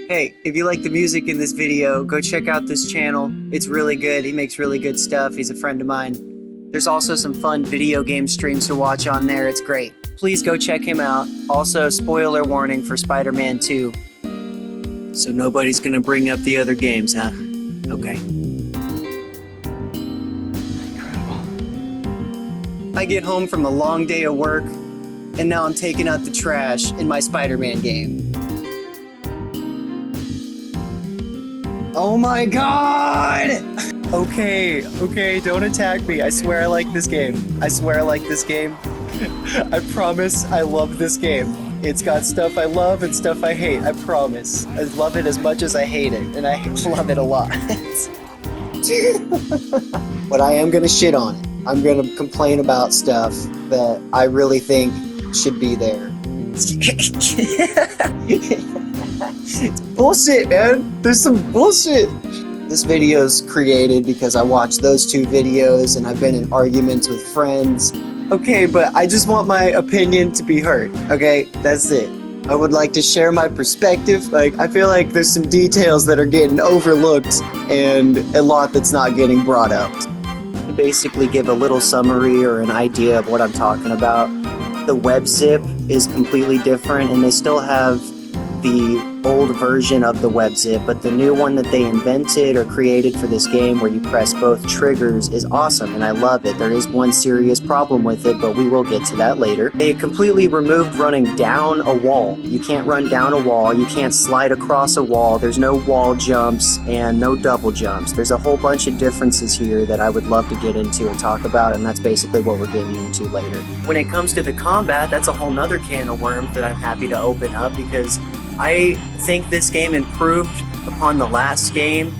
Hey, if you like the music in this video, go check out this channel. It's really good. He makes really good stuff. He's a friend of mine. There's also some fun video game streams to watch on there. It's great. Please go check him out. Also, spoiler warning for Spider-Man 2. So nobody's gonna bring up the other games, huh? Okay. I get home from a long day of work, and now I'm taking out the trash in my Spider-Man game. Oh my god! Okay, don't attack me. I swear I like this game. I swear I like this game. I promise I love this game. It's got stuff I love and stuff I hate, I promise. I love it as much as I hate it, and I love it a lot. But I am gonna shit on it. I'm gonna complain about stuff that I really think should be there. It's bullshit, man. There's some bullshit. This video's created because I watched those two videos and I've been in arguments with friends. Okay, but I just want my opinion to be heard, okay? That's it. I would like to share my perspective. Like, I feel like there's some details that are getting overlooked and a lot that's not getting brought up. To basically give a little summary or an idea of what I'm talking about, the web zip is completely different and they still have the old version of the web zip, but the new one that they invented or created for this game where you press both triggers is awesome and I love it. There is one serious problem with it, but we will get to that later. They completely removed running down a wall. You can't run down a wall, you can't slide across a wall, there's no wall jumps and no double jumps. There's a whole bunch of differences here that I would love to get into and talk about, and that's basically what we're getting into later. When it comes to the combat, that's a whole nother can of worms that I'm happy to open up because I think this game improved upon the last game.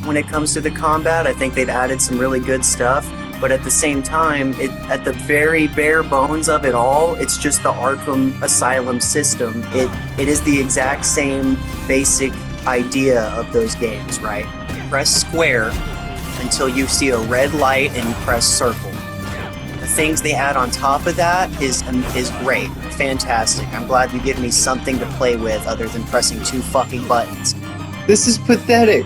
When it comes to the combat, I think they've added some really good stuff, but at the same time, at the very bare bones of it all, it's just the Arkham Asylum system. It is the exact same basic idea of those games, right? You press square until you see a red light and you press circle. The things they add on top of that is great. Fantastic. I'm glad you give me something to play with other than pressing two fucking buttons. This is pathetic.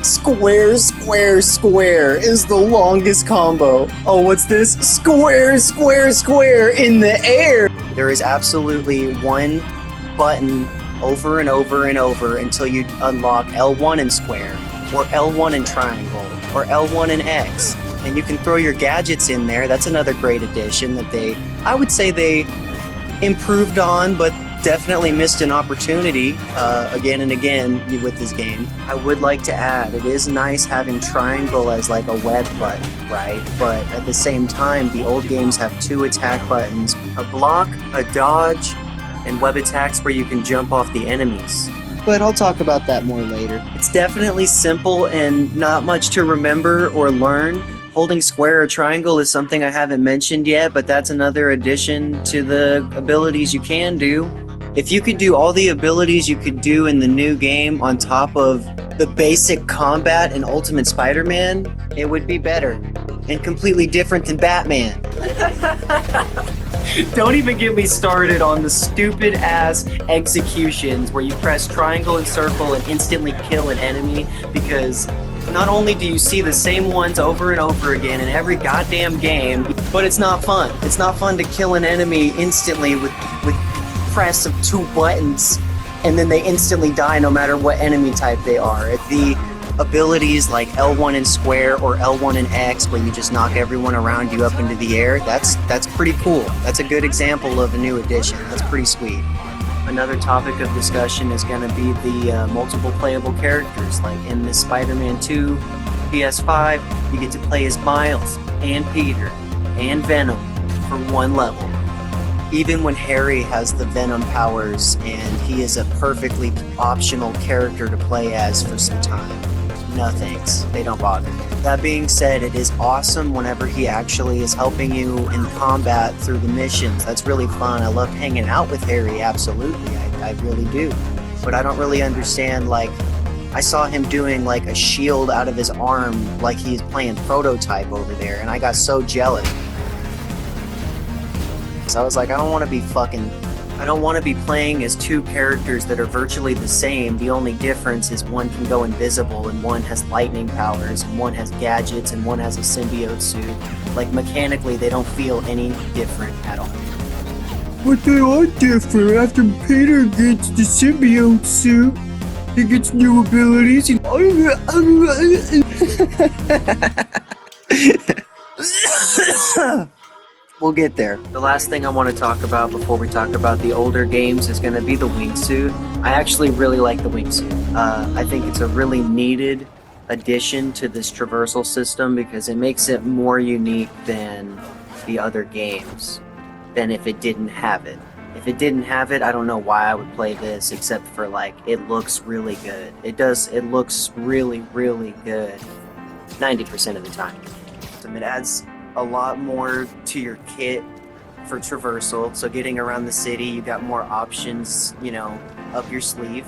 Square, square, square is the longest combo. Oh, what's this? Square, square, square in the air. There is absolutely one button over and over and over until you unlock L1 and square, or L1 and triangle, or L1 and X. And you can throw your gadgets in there. That's another great addition that I would say they improved on, but definitely missed an opportunity again and again with this game. I would like to add, it is nice having triangle as like a web button, right? But at the same time, the old games have two attack buttons, a block, a dodge, and web attacks where you can jump off the enemies. But I'll talk about that more later. It's definitely simple and not much to remember or learn. Holding square or triangle is something I haven't mentioned yet, but that's another addition to the abilities you can do. If you could do all the abilities you could do in the new game on top of the basic combat in Ultimate Spider-Man, it would be better. And completely different than Batman. Don't even get me started on the stupid ass executions where you press triangle and circle and instantly kill an enemy, because not only do you see the same ones over and over again in every goddamn game, but it's not fun. It's not fun to kill an enemy instantly with press of two buttons and then they instantly die no matter what enemy type they are. The abilities like L1 and square or L1 and X where you just knock everyone around you up into the air, that's pretty cool. That's a good example of a new addition. That's pretty sweet. Another topic of discussion is going to be the multiple playable characters. Like in this Spider-Man 2 PS5, you get to play as Miles and Peter and Venom for one level. Even when Harry has the Venom powers and he is a perfectly optional character to play as for some time. No thanks, they don't bother. That being said, it is awesome whenever he actually is helping you in combat through the missions. That's really fun. I love hanging out with Harry, absolutely. I really do. But I don't really understand, like, I saw him doing like a shield out of his arm like he's playing Prototype over there, and I got so jealous. So I was like, I don't want to be fucking I don't want to be playing as two characters that are virtually the same. The only difference is one can go invisible and one has lightning powers and one has gadgets and one has a symbiote suit. Like mechanically, they don't feel any different at all. But they are different. After Peter gets the symbiote suit, he gets new abilities and... We'll get there. The last thing I want to talk about before we talk about the older games is going to be the wingsuit. I actually really like the wingsuit. I think it's a really needed addition to this traversal system because it makes it more unique than the other games, than if it didn't have it. If it didn't have it, I don't know why I would play this except for like, it looks really good. It looks really, really good 90% of the time. It adds a lot more to your kit for traversal, so getting around the city, you got more options, you know, up your sleeve.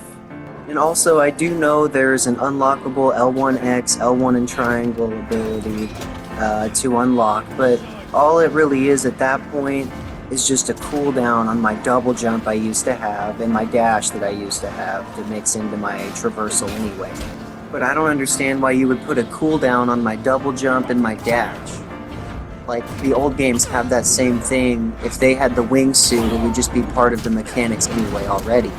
And also, I do know there's an unlockable L1X, L1 and triangle ability to unlock, but all it really is at that point is just a cooldown on my double jump I used to have and my dash that I used to have to mix into my traversal anyway. But I don't understand why you would put a cooldown on my double jump and my dash. Like, the old games have that same thing. If they had the wingsuit, it would just be part of the mechanics anyway already.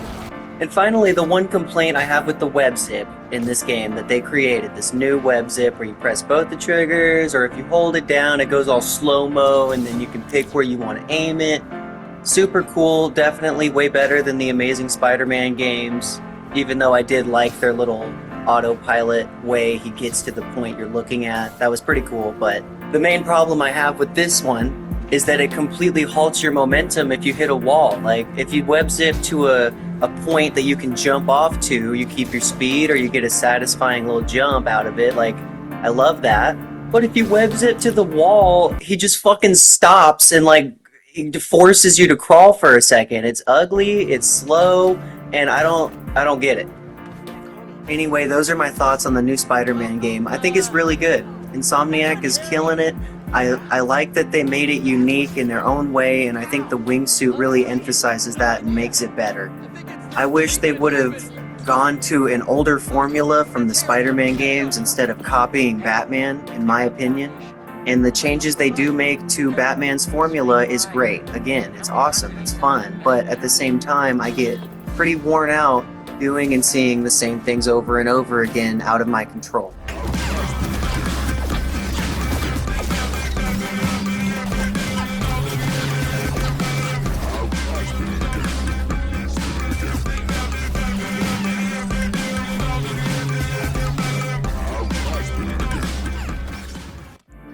And finally, the one complaint I have with the web zip in this game that they created, this new web zip where you press both the triggers, or if you hold it down, it goes all slow-mo, and then you can pick where you want to aim it. Super cool, definitely way better than the Amazing Spider-Man games, even though I did like their little autopilot way he gets to the point you're looking at. That was pretty cool, but the main problem I have with this one is that it completely halts your momentum if you hit a wall. Like, if you web zip to a point that you can jump off to, you keep your speed or you get a satisfying little jump out of it. Like, I love that. But if you web zip to the wall, he just fucking stops and like he forces you to crawl for a second. It's ugly, it's slow, and I don't get it. Anyway, those are my thoughts on the new Spider-Man game. I think it's really good. Insomniac is killing it. I like that they made it unique in their own way, and I think the wingsuit really emphasizes that and makes it better. I wish they would have gone to an older formula from the Spider-Man games instead of copying Batman, in my opinion. And the changes they do make to Batman's formula is great. Again, it's awesome, it's fun, but at the same time, I get pretty worn out doing and seeing the same things over and over again out of my control.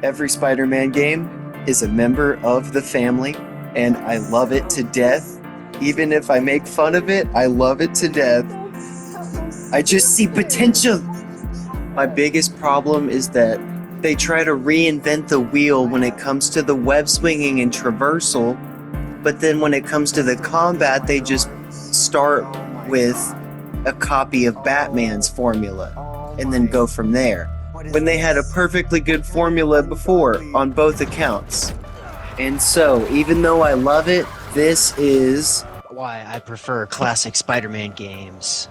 Every Spider-Man game is a member of the family, and I love it to death. Even if I make fun of it, I love it to death. I just see potential. My biggest problem is that they try to reinvent the wheel when it comes to the web swinging and traversal, but then when it comes to the combat, they just start with a copy of Batman's formula and then go from there, when they had a perfectly good formula before on both accounts. And so, even though I love it, this is why I prefer classic Spider-Man games.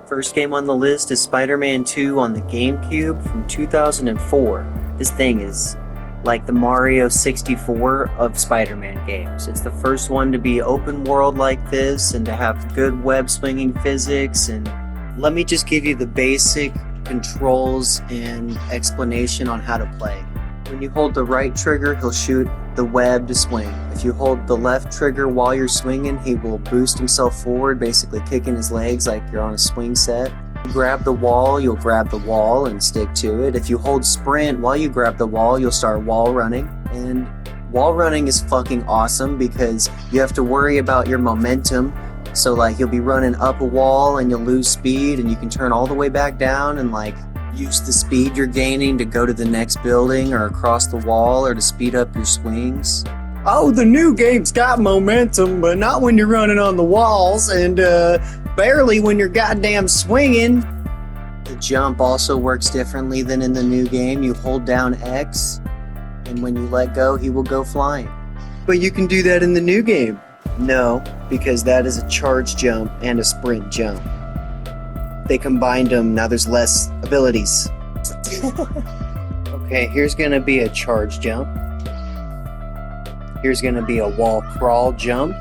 First game on the list is Spider-Man 2 on the GameCube from 2004. This thing is like the Mario 64 of Spider-Man games. It's the first one to be open world like this and to have good web swinging physics. And let me just give you the basic controls and explanation on how to play. When you hold the right trigger, he'll shoot the web to swing. If you hold the left trigger while you're swinging, he will boost himself forward, basically kicking his legs like you're on a swing set. You grab the wall, you'll grab the wall and stick to it. If you hold sprint while you grab the wall, you'll start wall running. And wall running is fucking awesome because you have to worry about your momentum. So like you'll be running up a wall and you'll lose speed and you can turn all the way back down and like use the speed you're gaining to go to the next building or across the wall or to speed up your swings. Oh, the new game's got momentum, but not when you're running on the walls and barely when you're goddamn swinging. The jump also works differently than in the new game. You hold down X and when you let go, he will go flying. But you can do that in the new game. No, because that is a charge jump and a sprint jump. They combined them, now there's less abilities. Okay, here's gonna be a charge jump. Here's gonna be a wall crawl jump.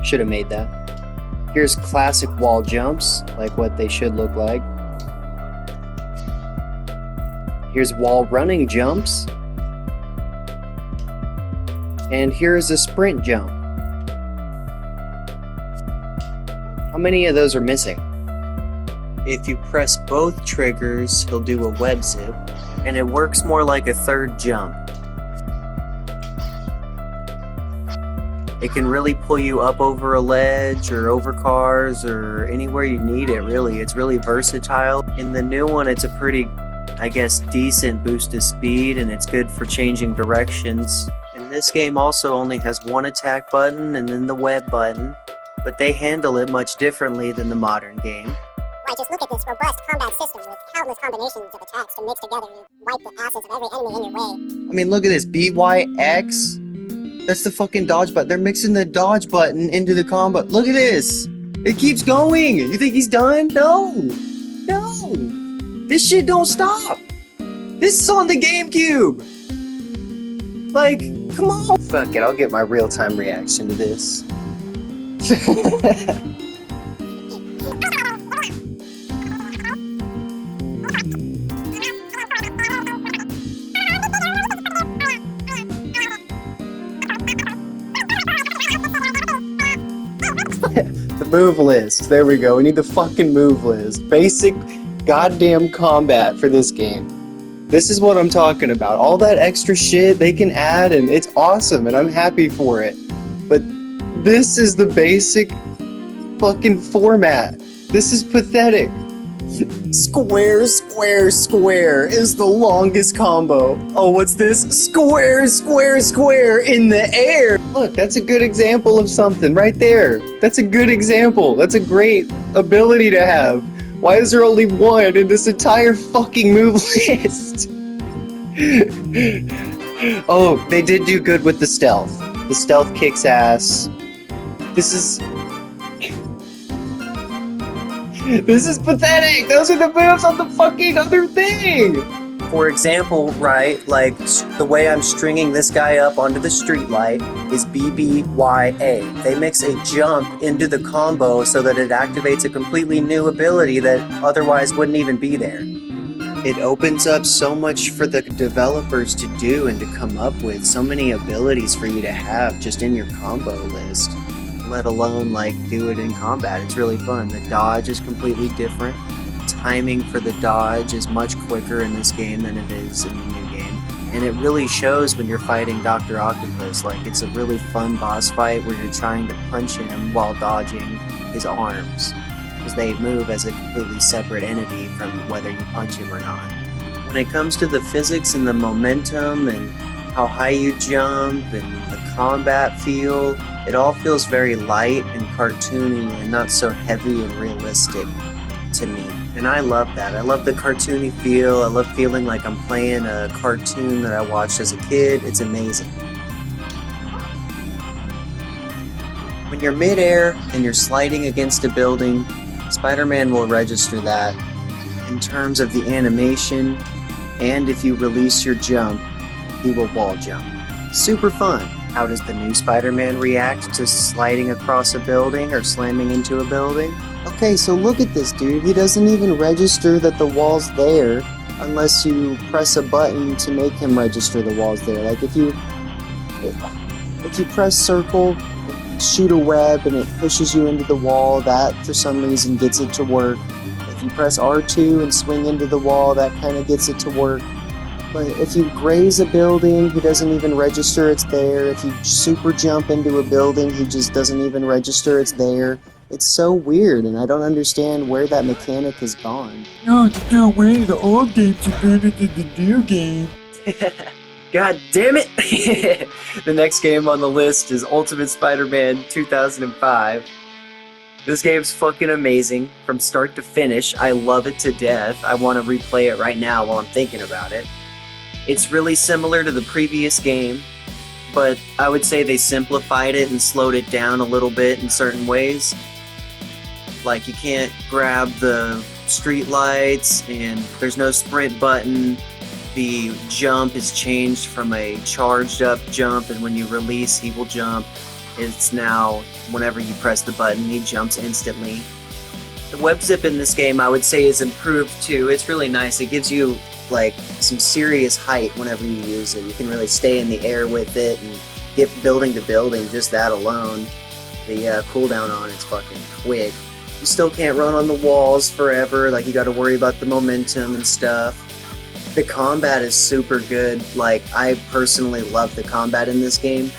Should have made that. Here's classic wall jumps, like what they should look like. Here's wall running jumps. And here's a sprint jump. How many of those are missing? If you press both triggers, he'll do a web zip, and it works more like a third jump. It can really pull you up over a ledge or over cars or anywhere you need it, really. It's really versatile. In the new one, it's a pretty, I guess, decent boost of speed, and it's good for changing directions. And this game also only has one attack button and then the web button, but they handle it much differently than the modern game. Why, just look at this robust combat system with countless combinations of attacks to mix together and wipe the asses of every enemy in your way. I mean, look at this, BYX. That's the fucking dodge button. They're mixing the dodge button into the combo. Look at this. It keeps going. You think he's done? No. No. This shit don't stop. This is on the GameCube. Like, come on. Fuck it, I'll get my real-time reaction to this. The move list. There we go. We need the fucking move list. Basic goddamn combat for this game. This is what I'm talking about. All that extra shit they can add, and it's awesome, and I'm happy for it. But this is the basic fucking format. This is pathetic. Square, square, square is the longest combo. Oh, what's this? Square, square, square in the air. Look, that's a good example of something right there. That's a good example. That's a great ability to have. Why is there only one in this entire fucking move list? Oh, they did do good with the stealth. The stealth kicks ass. This is pathetic! Those are the moves on the fucking other thing! For example, right, like the way I'm stringing this guy up onto the streetlight is BBYA. They mix a jump into the combo so that it activates a completely new ability that otherwise wouldn't even be there. It opens up so much for the developers to do and to come up with, so many abilities for you to have just in your combo list. Let alone like do it in combat. It's really fun. The dodge is completely different. Timing for the dodge is much quicker in this game than it is in the new game. And it really shows when you're fighting Dr. Octopus. Like, it's a really fun boss fight where you're trying to punch him while dodging his arms, because they move as a completely separate entity from whether you punch him or not. When it comes to the physics and the momentum and how high you jump and the combat feel, it all feels very light and cartoony and not so heavy and realistic to me. And I love that. I love the cartoony feel. I love feeling like I'm playing a cartoon that I watched as a kid. It's amazing. When you're midair and you're sliding against a building, Spider-Man will register that in terms of the animation, and if you release your jump, he will wall jump. Super fun. How does the new Spider-Man react to sliding across a building or slamming into a building? Okay, so look at this dude. He doesn't even register that the wall's there unless you press a button to make him register the wall's there. Like if you press circle, shoot a web and it pushes you into the wall, that for some reason gets it to work. If you press R2 and swing into the wall, that kind of gets it to work. But if you graze a building, he doesn't even register it's there. If you super jump into a building, he just doesn't even register it's there. It's so weird, and I don't understand where that mechanic has gone. No, there's no way the old games are better than the new game. God damn it! The next game on the list is Ultimate Spider-Man 2005. This game's fucking amazing from start to finish. I love it to death. I want to replay it right now while I'm thinking about it. It's really similar to the previous game. but I would say they simplified it and slowed it down a little bit in certain ways. Like you can't grab the street lights and there's no sprint button. The jump is changed from a charged up jump, and when you release, he will jump. It's now, whenever you press the button, he jumps instantly. The web zip in this game, I would say, is improved too. It's really nice. It gives you like some serious height whenever you use it. You can really stay in the air with it and get building to building, just that alone. The cooldown on it's fucking quick. You still can't run on the walls forever, like you gotta worry about the momentum and stuff. The combat is super good. Like, I personally love the combat in this game.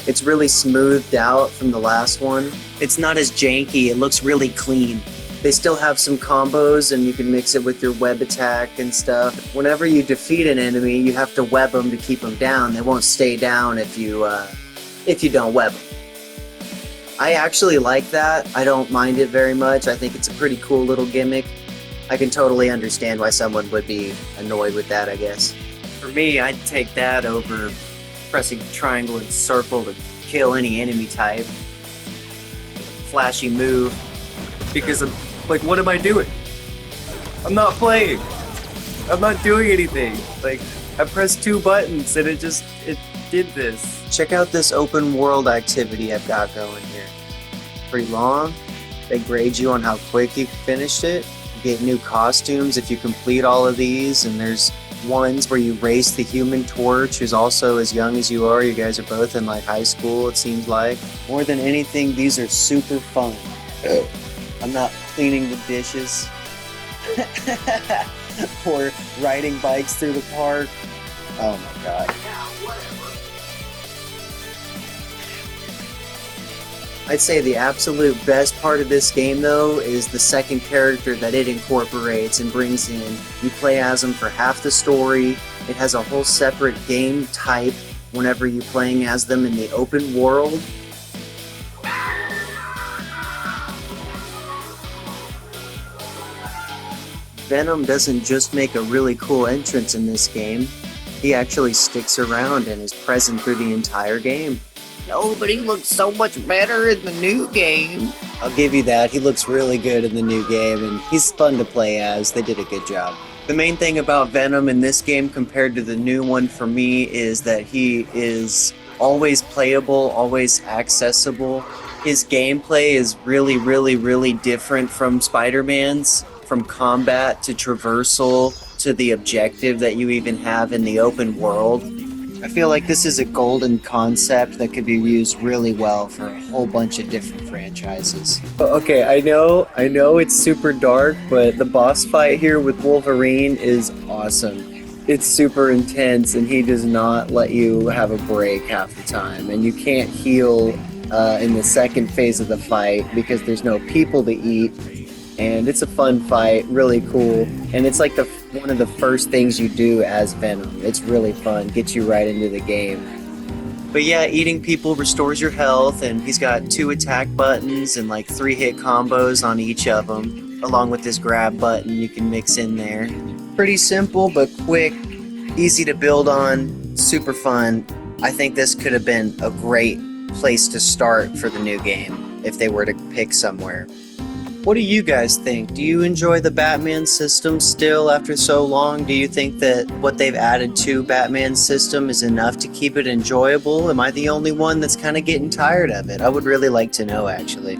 It's really smoothed out from the last one. It's not as janky, it looks really clean. They still have some combos and you can mix it with your web attack and stuff. Whenever you defeat an enemy, you have to web them to keep them down. They won't stay down if you don't web them. I actually like that. I don't mind it very much. I think it's a pretty cool little gimmick. I can totally understand why someone would be annoyed with that, I guess. For me, I'd take that over pressing triangle and circle to kill any enemy type. Flashy move. Because I'm like, what am I doing? I'm not playing. I'm not doing anything. Like, I pressed 2 buttons and it did this. Check out this open world activity I've got going here. Pretty long. They grade you on how quick you finished it. You get new costumes if you complete all of these, and there's ones where you race the Human Torch, who's also as young as you are. You guys are both in like high school, it seems like. More than anything, these are super fun. I'm not cleaning the dishes or riding bikes through the park. Oh my god. I'd say the absolute best part of this game, though, is the second character that it incorporates and brings in. You play as him for half the story. It has a whole separate game type whenever you're playing as them in the open world. Venom doesn't just make a really cool entrance in this game. He actually sticks around and is present through the entire game. No, but he looks so much better in the new game. I'll give you that. He looks really good in the new game, and he's fun to play as. They did a good job. The main thing about Venom in this game compared to the new one for me is that he is always playable, always accessible. His gameplay is really, really, really different from Spider-Man's. From combat to traversal to the objective that you even have in the open world. I feel like this is a golden concept that could be used really well for a whole bunch of different franchises. Okay, I know it's super dark, but the boss fight here with Wolverine is awesome. It's super intense, and he does not let you have a break half the time, and you can't heal in the second phase of the fight because there's no people to eat. And it's a fun fight, really cool, and it's like one of the first things you do as Venom. It's really fun, gets you right into the game. But yeah, eating people restores your health, and he's got 2 attack buttons and like 3 hit combos on each of them, along with this grab button you can mix in there. Pretty simple, but quick, easy to build on, super fun. I think this could have been a great place to start for the new game if they were to pick somewhere. What do you guys think? Do you enjoy the Batman system still after so long? Do you think that what they've added to Batman's system is enough to keep it enjoyable? Am I the only one that's kind of getting tired of it? I would really like to know, actually.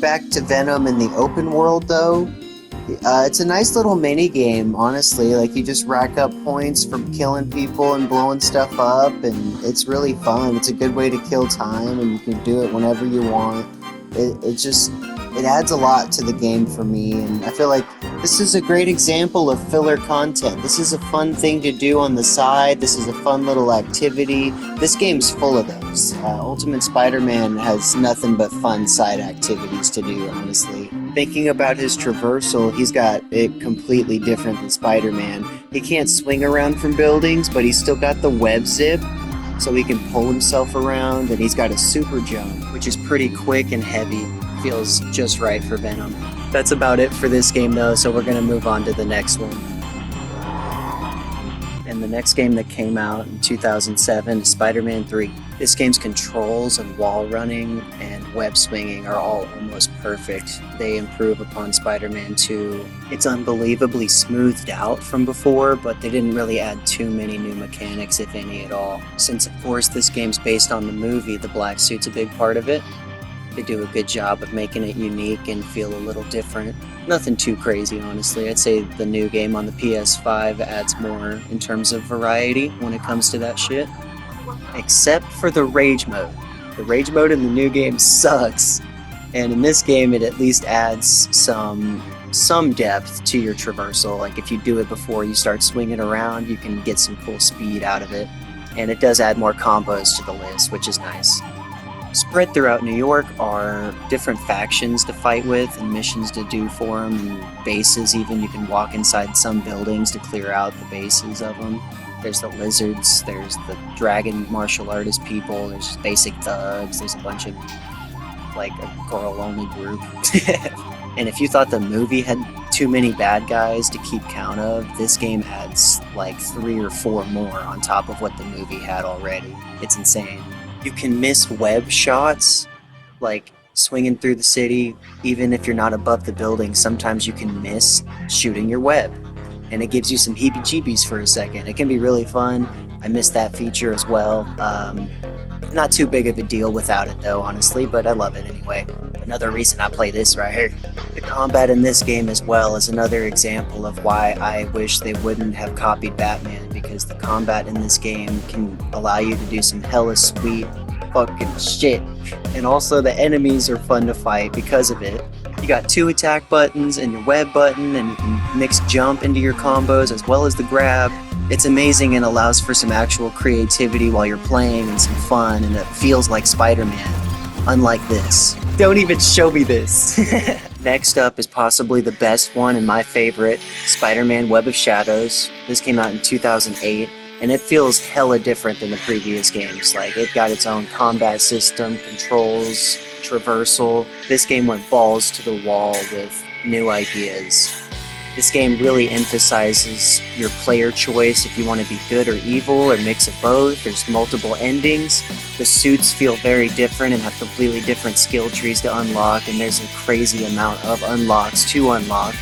Back to Venom in the open world, though. It's a nice little mini game, honestly. Like, you just rack up points from killing people and blowing stuff up, and it's really fun. It's a good way to kill time, and you can do it whenever you want. It adds a lot to the game for me, and I feel like this is a great example of filler content. This is a fun thing to do on the side. This is a fun little activity. This game's full of those. Ultimate Spider-Man has nothing but fun side activities to do, honestly. Thinking about his traversal, he's got it completely different than Spider-Man. He can't swing around from buildings, but he's still got the web zip, so he can pull himself around, and he's got a super jump, which is pretty quick and heavy. Feels just right for Venom. That's about it for this game, though, so we're gonna move on to the next one. And the next game that came out in 2007 is Spider-Man 3. This game's controls and wall running and web swinging are all almost perfect. They improve upon Spider-Man 2. It's unbelievably smoothed out from before, but they didn't really add too many new mechanics, if any at all. Since, of course, this game's based on the movie, the black suit's a big part of it. They do a good job of making it unique and feel a little different. Nothing too crazy, honestly. I'd say the new game on the PS5 adds more in terms of variety when it comes to that shit. Except for the rage mode. The rage mode in the new game sucks. And in this game, it at least adds some depth to your traversal. Like if you do it before you start swinging around, you can get some cool speed out of it. And it does add more combos to the list, which is nice. Spread throughout New York are different factions to fight with and missions to do for them, and bases even. You can walk inside some buildings to clear out the bases of them. There's the lizards, there's the dragon martial artist people, there's basic thugs, there's a bunch of, like, a girl-only group. And if you thought the movie had too many bad guys to keep count of, this game adds like 3 or 4 more on top of what the movie had already. It's insane. You can miss web shots, like swinging through the city. Even if you're not above the building, sometimes you can miss shooting your web. And it gives you some heebie-jeebies for a second. It can be really fun. I missed that feature as well. Not too big of a deal without it though, honestly, but I love it anyway. Another reason I play this right here. The combat in this game as well is another example of why I wish they wouldn't have copied Batman, because the combat in this game can allow you to do some hella sweet fucking shit. And also the enemies are fun to fight because of it. You got 2 attack buttons and your web button, and you can mix jump into your combos as well as the grab. It's amazing and allows for some actual creativity while you're playing and some fun, and it feels like Spider-Man, unlike this. Don't even show me this. Next up is possibly the best one and my favorite, Spider-Man Web of Shadows. This came out in 2008, and it feels hella different than the previous games. Like, it got its own combat system, controls, traversal. This game went balls to the wall with new ideas. This game really emphasizes your player choice if you want to be good or evil or mix of both. There's multiple endings. The suits feel very different and have completely different skill trees to unlock, and there's a crazy amount of unlocks to unlock.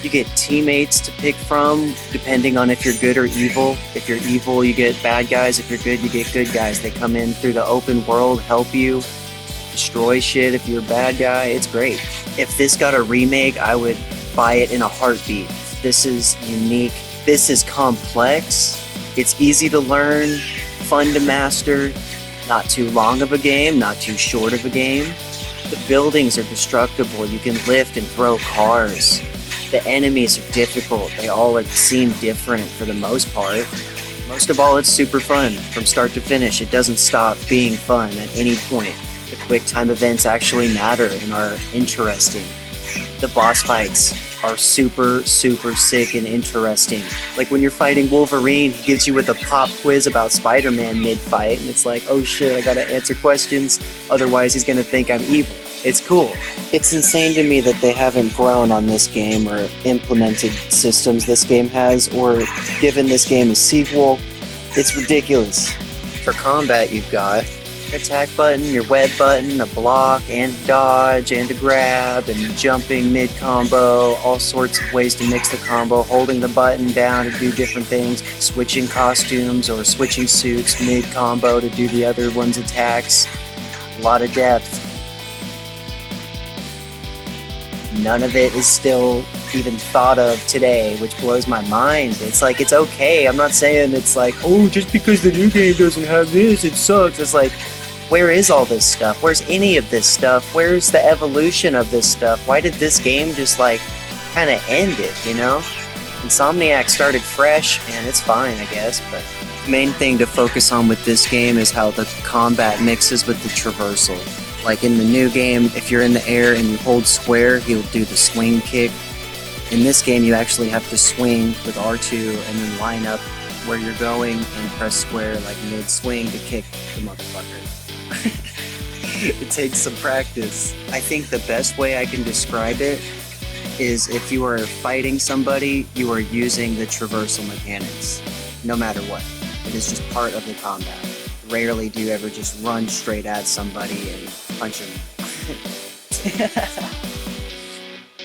You get teammates to pick from depending on if you're good or evil. If you're evil, you get bad guys. If you're good, you get good guys. They come in through the open world, help you, destroy shit if you're a bad guy. It's great. If this got a remake, I would buy it in a heartbeat. This is unique. This is complex. It's easy to learn, fun to master, not too long of a game, not too short of a game. The buildings are destructible. You can lift and throw cars. The enemies are difficult. They all seem different for the most part. Most of all, it's super fun from start to finish. It doesn't stop being fun at any point. The quick time events actually matter and are interesting. The boss fights are super, super sick and interesting. Like when you're fighting Wolverine, he gives you with a pop quiz about Spider-Man mid-fight, and it's like, oh shit, I gotta answer questions, otherwise he's gonna think I'm evil. It's cool. It's insane to me that they haven't grown on this game or implemented systems this game has, or given this game a sequel. It's ridiculous. For combat, you've got attack button, your web button, a block, and dodge, and a grab, and jumping mid-combo, all sorts of ways to mix the combo, holding the button down to do different things, switching costumes or switching suits mid-combo to do the other one's attacks. A lot of depth. None of it is still even thought of today, which blows my mind. It's like, it's okay. I'm not saying it's like, oh, just because the new game doesn't have this, it sucks. It's like, where is all this stuff? Where's any of this stuff? Where's the evolution of this stuff? Why did this game just like kind of end it, you know? Insomniac started fresh, and it's fine, I guess, but the main thing to focus on with this game is how the combat mixes with the traversal. Like in the new game, if you're in the air and you hold square, he'll do the swing kick. In this game, you actually have to swing with R2 and then line up where you're going and press square like mid-swing to kick the motherfucker. It takes some practice. I think the best way I can describe it is if you are fighting somebody, you are using the traversal mechanics. no matter what. It is just part of the combat. Rarely do you ever just run straight at somebody and punch them.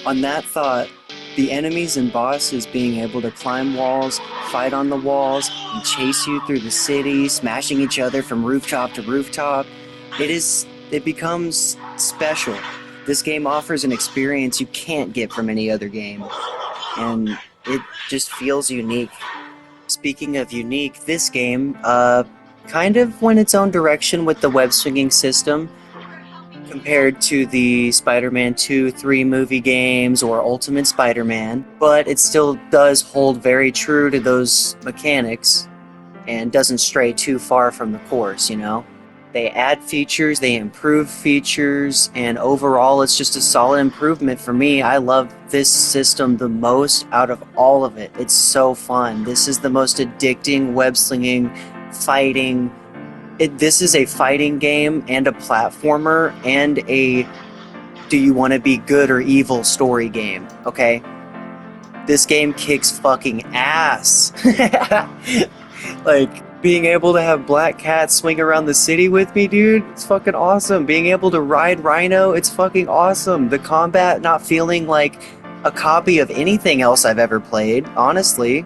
On that thought, the enemies and bosses being able to climb walls, fight on the walls, and chase you through the city, smashing each other from rooftop to rooftop, it becomes special. This game offers an experience you can't get from any other game, and it just feels unique. Speaking of unique, this game kind of went its own direction with the web swinging system compared to the Spider-Man 2, 3 movie games or Ultimate Spider-Man, but it still does hold very true to those mechanics and doesn't stray too far from the course, you know? They add features, they improve features, and overall it's just a solid improvement for me. I love this system the most out of all of it. It's so fun. This is the most addicting web-slinging, fighting. This is a fighting game and a platformer and a do you want to be good or evil story game, okay? This game kicks fucking ass. Like, being able to have Black Cat swing around the city with me, dude, it's fucking awesome. Being able to ride Rhino, it's fucking awesome. The combat not feeling like a copy of anything else I've ever played, honestly,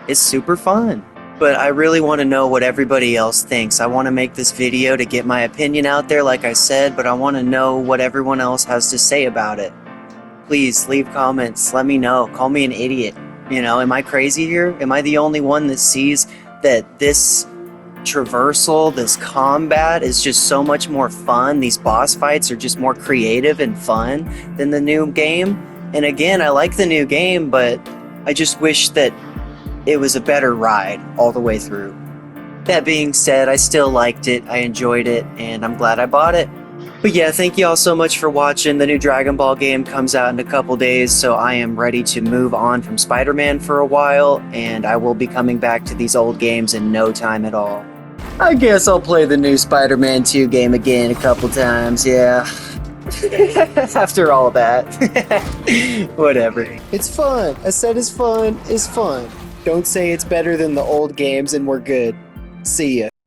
it's super fun. But I really want to know what everybody else thinks. I want to make this video to get my opinion out there, like I said, but I want to know what everyone else has to say about it. Please leave comments, let me know, call me an idiot. You know, am I crazy here? Am I the only one that sees that this traversal, this combat is just so much more fun? These boss fights are just more creative and fun than the new game. And again, I like the new game, but I just wish that it was a better ride all the way through. That being said, I still liked it, I enjoyed it, and I'm glad I bought it. But yeah, thank you all so much for watching. The new Dragon Ball game comes out in a couple days, so I am ready to move on from Spider-Man for a while, and I will be coming back to these old games in no time at all. I guess I'll play the new Spider-Man 2 game again a couple times, yeah. After all that. Whatever. It's fun. I said it's fun. It's fun. Don't say it's better than the old games and we're good. See ya.